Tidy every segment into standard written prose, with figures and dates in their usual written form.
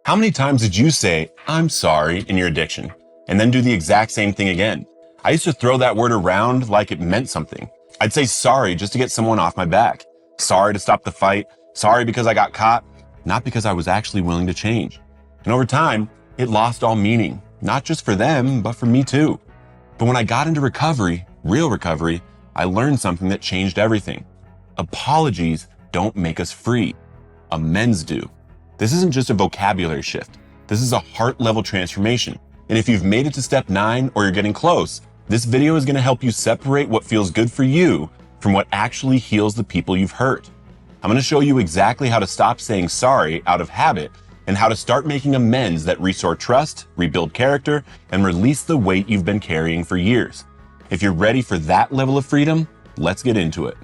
How many times did you say, "I'm sorry" in your addiction, and then do the exact same thing again? I used to throw that word around like it meant something. I'd say sorry just to get someone off my back. Sorry to stop the fight. Sorry because I got caught, not because I was actually willing to change. And over time, it lost all meaning, not just for them, but for me too. But when I got into recovery, real recovery, I learned something that changed everything. Apologies don't make us free. Amends do. This isn't just a vocabulary shift. This is a heart-level transformation. And if you've made it to step 9 or you're getting close, this video is going to help you separate what feels good for you from what actually heals the people you've hurt. I'm going to show you exactly how to stop saying sorry out of habit and how to start making amends that restore trust, rebuild character, and release the weight you've been carrying for years. If you're ready for that level of freedom, let's get into it.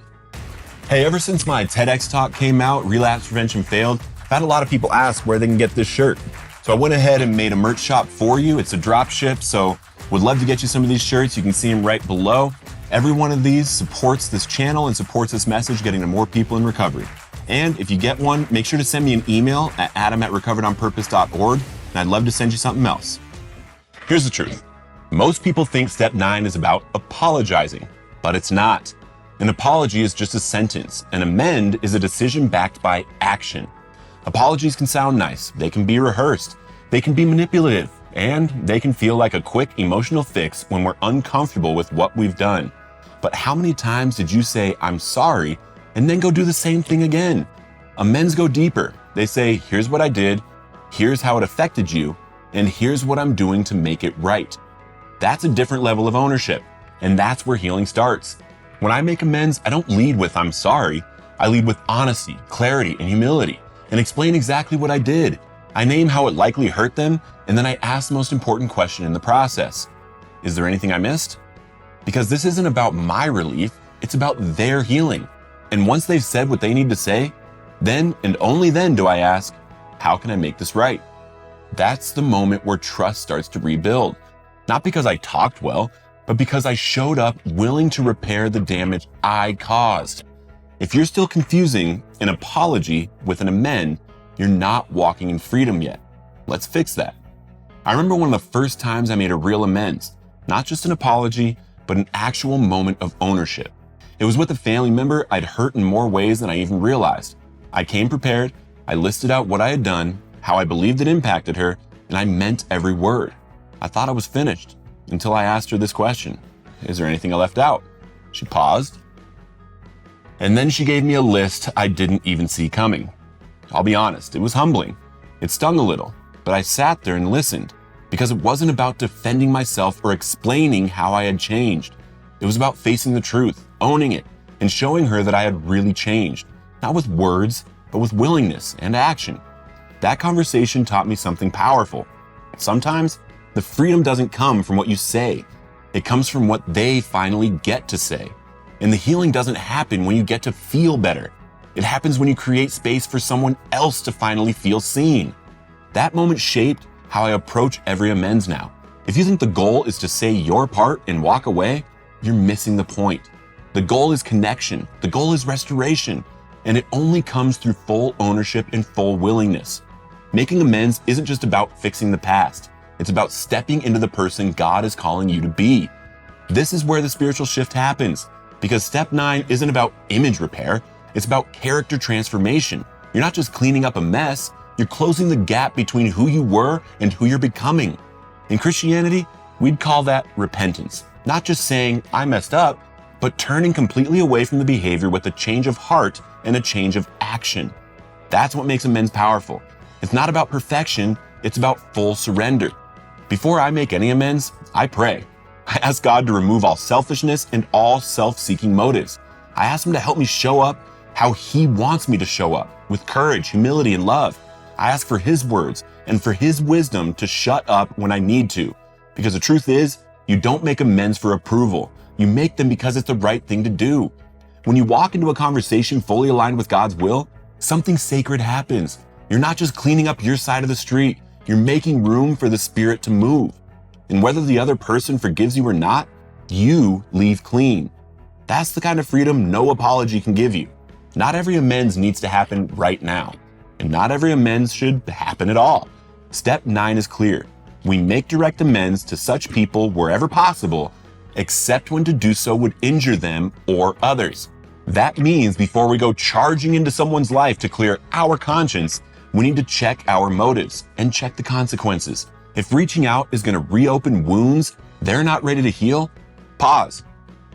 Hey, ever since my TEDx talk came out, Relapse Prevention Failed, I've had a lot of people ask where they can get this shirt. So I went ahead and made a merch shop for you. It's a drop ship, so would love to get you some of these shirts. You can see them right below. Every one of these supports this channel and supports this message getting to more people in recovery. And if you get one, make sure to send me an email at adam@recoveredonpurpose.org, and I'd love to send you something else. Here's the truth. Most people think step 9 is about apologizing, but it's not. An apology is just a sentence. An amend is a decision backed by action. Apologies can sound nice, they can be rehearsed, they can be manipulative, and they can feel like a quick emotional fix when we're uncomfortable with what we've done. But how many times did you say, "I'm sorry," and then go do the same thing again? Amends go deeper. They say, here's what I did, here's how it affected you, and here's what I'm doing to make it right. That's a different level of ownership, and that's where healing starts. When I make amends, I don't lead with "I'm sorry." I lead with honesty, clarity, and humility, and explain exactly what I did. I name how it likely hurt them, and then I ask the most important question in the process. Is there anything I missed? Because this isn't about my relief, it's about their healing. And once they've said what they need to say, then and only then do I ask, how can I make this right? That's the moment where trust starts to rebuild. Not because I talked well, but because I showed up willing to repair the damage I caused. If you're still confusing an apology with an amend, you're not walking in freedom yet. Let's fix that. I remember one of the first times I made a real amends, not just an apology, but an actual moment of ownership. It was with a family member I'd hurt in more ways than I even realized. I came prepared, I listed out what I had done, how I believed it impacted her, and I meant every word. I thought I was finished until I asked her this question. Is there anything I left out? She paused, and then she gave me a list I didn't even see coming. I'll be honest, it was humbling. It stung a little, but I sat there and listened because it wasn't about defending myself or explaining how I had changed. It was about facing the truth, owning it, and showing her that I had really changed, not with words, but with willingness and action. That conversation taught me something powerful. Sometimes the freedom doesn't come from what you say. It comes from what they finally get to say. And the healing doesn't happen when you get to feel better. It happens when you create space for someone else to finally feel seen. That moment shaped how I approach every amends now. If you think the goal is to say your part and walk away, you're missing the point. The goal is connection. The goal is restoration. And it only comes through full ownership and full willingness. Making amends isn't just about fixing the past. It's about stepping into the person God is calling you to be. This is where the spiritual shift happens, because step 9 isn't about image repair. It's about character transformation. You're not just cleaning up a mess, you're closing the gap between who you were and who you're becoming. In Christianity, we'd call that repentance. Not just saying, "I messed up," but turning completely away from the behavior with a change of heart and a change of action. That's what makes amends powerful. It's not about perfection, it's about full surrender. Before I make any amends, I pray. I ask God to remove all selfishness and all self-seeking motives. I ask Him to help me show up how He wants me to show up, with courage, humility, and love. I ask for His words and for His wisdom to shut up when I need to. Because the truth is, you don't make amends for approval. You make them because it's the right thing to do. When you walk into a conversation fully aligned with God's will, something sacred happens. You're not just cleaning up your side of the street. You're making room for the Spirit to move. And whether the other person forgives you or not, you leave clean. That's the kind of freedom no apology can give you. Not every amends needs to happen right now. And not every amends should happen at all. Step 9 is clear. We make direct amends to such people wherever possible, except when to do so would injure them or others. That means before we go charging into someone's life to clear our conscience, we need to check our motives and check the consequences. If reaching out is going to reopen wounds they're not ready to heal, pause.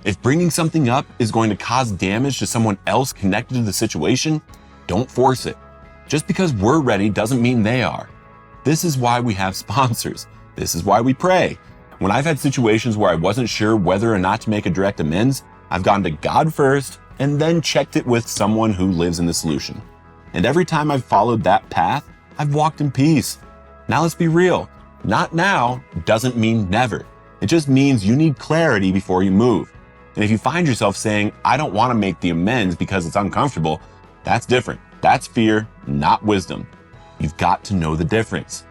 If bringing something up is going to cause damage to someone else connected to the situation, don't force it. Just because we're ready doesn't mean they are. This is why we have sponsors. This is why we pray. When I've had situations where I wasn't sure whether or not to make a direct amends, I've gone to God first and then checked it with someone who lives in the solution. And every time I've followed that path, I've walked in peace. Now let's be real. Not now doesn't mean never. It just means you need clarity before you move. And if you find yourself saying, I don't want to make the amends because it's uncomfortable, that's different. That's fear, not wisdom. You've got to know the difference.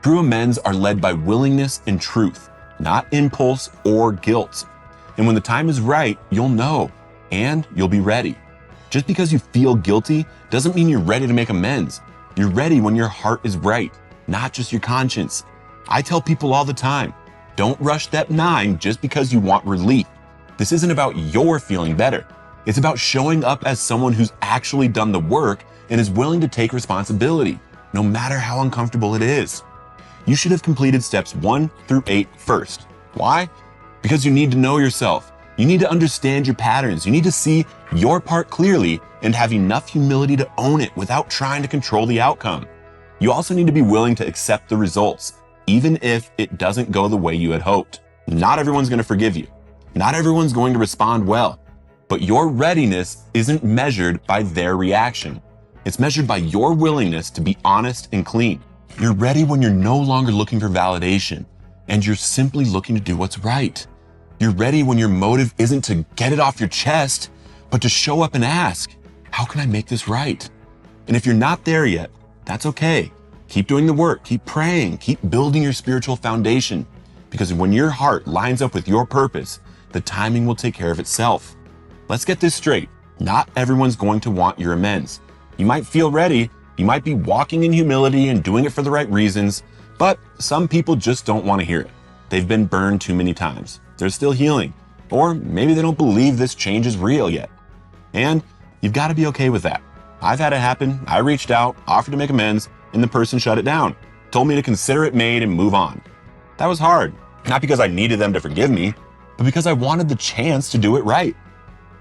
True amends are led by willingness and truth, not impulse or guilt. And when the time is right, you'll know, and you'll be ready. Just because you feel guilty doesn't mean you're ready to make amends. You're ready when your heart is right, not just your conscience. I tell people all the time, don't rush step 9 just because you want relief. This isn't about your feeling better. It's about showing up as someone who's actually done the work and is willing to take responsibility, no matter how uncomfortable it is. You should have completed steps 1 through 8 first. Why? Because you need to know yourself. You need to understand your patterns. You need to see your part clearly and have enough humility to own it without trying to control the outcome. You also need to be willing to accept the results, even if it doesn't go the way you had hoped. Not everyone's going to forgive you. Not everyone's going to respond well. But your readiness isn't measured by their reaction. It's measured by your willingness to be honest and clean. You're ready when you're no longer looking for validation and you're simply looking to do what's right. You're ready when your motive isn't to get it off your chest, but to show up and ask, how can I make this right? And if you're not there yet, that's okay. Keep doing the work, keep praying, keep building your spiritual foundation, because when your heart lines up with your purpose, the timing will take care of itself. Let's get this straight. Not everyone's going to want your amends. You might feel ready, you might be walking in humility and doing it for the right reasons, but some people just don't want to hear it. They've been burned too many times. They're still healing, or maybe they don't believe this change is real yet. And you've got to be okay with that. I've had it happen. I reached out, offered to make amends, and the person shut it down, told me to consider it made and move on. That was hard, not because I needed them to forgive me, but because I wanted the chance to do it right.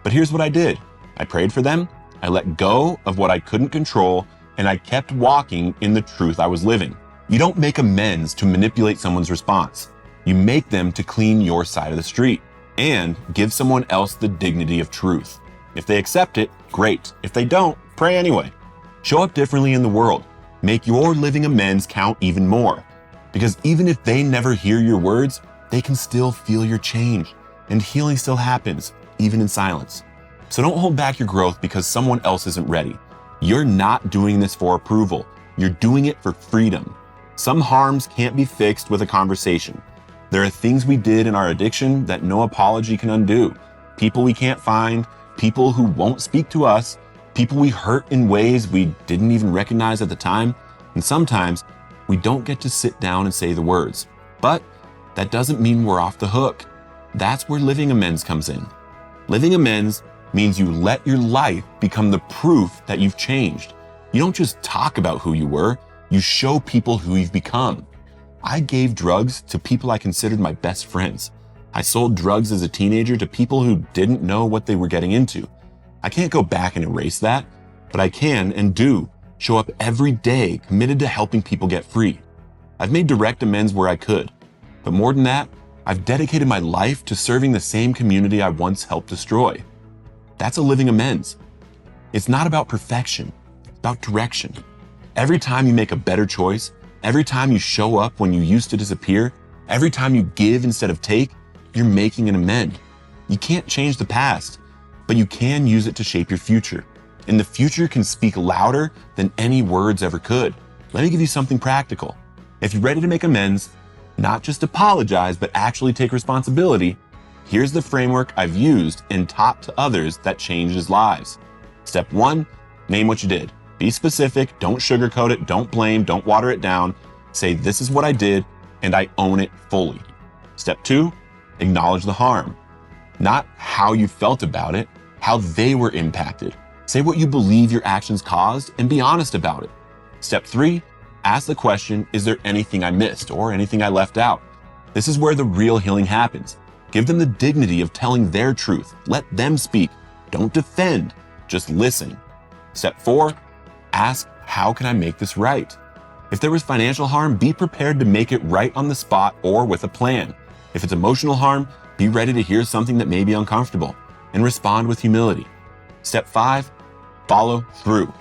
But here's what I did. I prayed for them, I let go of what I couldn't control, and I kept walking in the truth I was living. You don't make amends to manipulate someone's response. You make them to clean your side of the street and give someone else the dignity of truth. If they accept it, great. If they don't, pray anyway. Show up differently in the world. Make your living amends count even more. Because even if they never hear your words, they can still feel your change. And healing still happens, even in silence. So don't hold back your growth because someone else isn't ready. You're not doing this for approval. You're doing it for freedom. Some harms can't be fixed with a conversation. There are things we did in our addiction that no apology can undo. People we can't find, people who won't speak to us, people we hurt in ways we didn't even recognize at the time. And sometimes we don't get to sit down and say the words. But that doesn't mean we're off the hook. That's where living amends comes in. Living amends means you let your life become the proof that you've changed. You don't just talk about who you were, you show people who you've become. I gave drugs to people I considered my best friends. I sold drugs as a teenager to people who didn't know what they were getting into. I can't go back and erase that, but I can and do show up every day committed to helping people get free. I've made direct amends where I could, but more than that, I've dedicated my life to serving the same community I once helped destroy. That's a living amends. It's not about perfection, it's about direction. Every time you make a better choice, every time you show up when you used to disappear, every time you give instead of take, you're making an amend. You can't change the past, but you can use it to shape your future. And the future can speak louder than any words ever could. Let me give you something practical. If you're ready to make amends, not just apologize, but actually take responsibility, here's the framework I've used and taught to others that changes lives. Step 1, name what you did. Be specific, don't sugarcoat it, don't blame, don't water it down. Say, this is what I did, and I own it fully. Step 2, acknowledge the harm. Not how you felt about it, how they were impacted. Say what you believe your actions caused and be honest about it. Step 3, ask the question, is there anything I missed or anything I left out? This is where the real healing happens. Give them the dignity of telling their truth. Let them speak. Don't defend, just listen. Step 4, ask, how can I make this right? If there was financial harm, be prepared to make it right on the spot or with a plan. If it's emotional harm, be ready to hear something that may be uncomfortable and respond with humility. Step 5, follow through.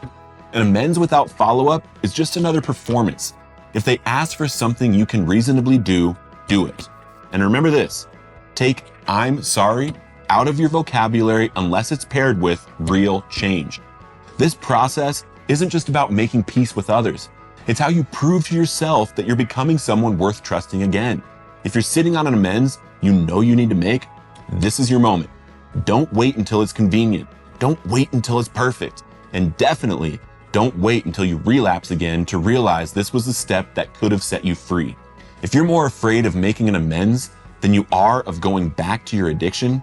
An amends without follow-up is just another performance. If they ask for something you can reasonably do, do it. And remember this, take I'm sorry out of your vocabulary unless it's paired with real change. This process isn't just about making peace with others. It's how you prove to yourself that you're becoming someone worth trusting again. If you're sitting on an amends you know you need to make, this is your moment. Don't wait until it's convenient. Don't wait until it's perfect. And definitely don't wait until you relapse again to realize this was the step that could have set you free. If you're more afraid of making an amends than you are of going back to your addiction,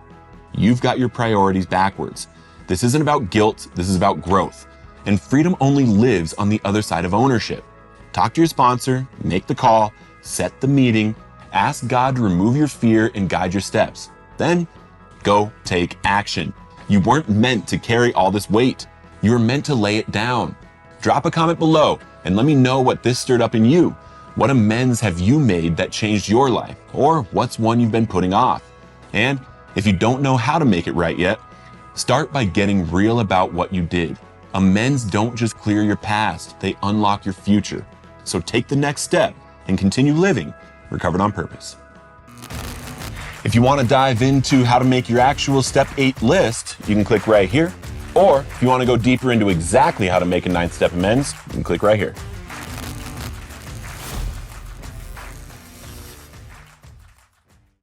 you've got your priorities backwards. This isn't about guilt, this is about growth. And freedom only lives on the other side of ownership. Talk to your sponsor, make the call, set the meeting, ask God to remove your fear and guide your steps. Then go take action. You weren't meant to carry all this weight. You were meant to lay it down. Drop a comment below and let me know what this stirred up in you. What amends have you made that changed your life? Or what's one you've been putting off? And if you don't know how to make it right yet, start by getting real about what you did. Amends don't just clear your past, they unlock your future. So take the next step and continue living recovered on purpose. If you want to dive into how to make your actual step 8 list, you can click right here. Or if you want to go deeper into exactly how to make a 9th step amends, you can click right here.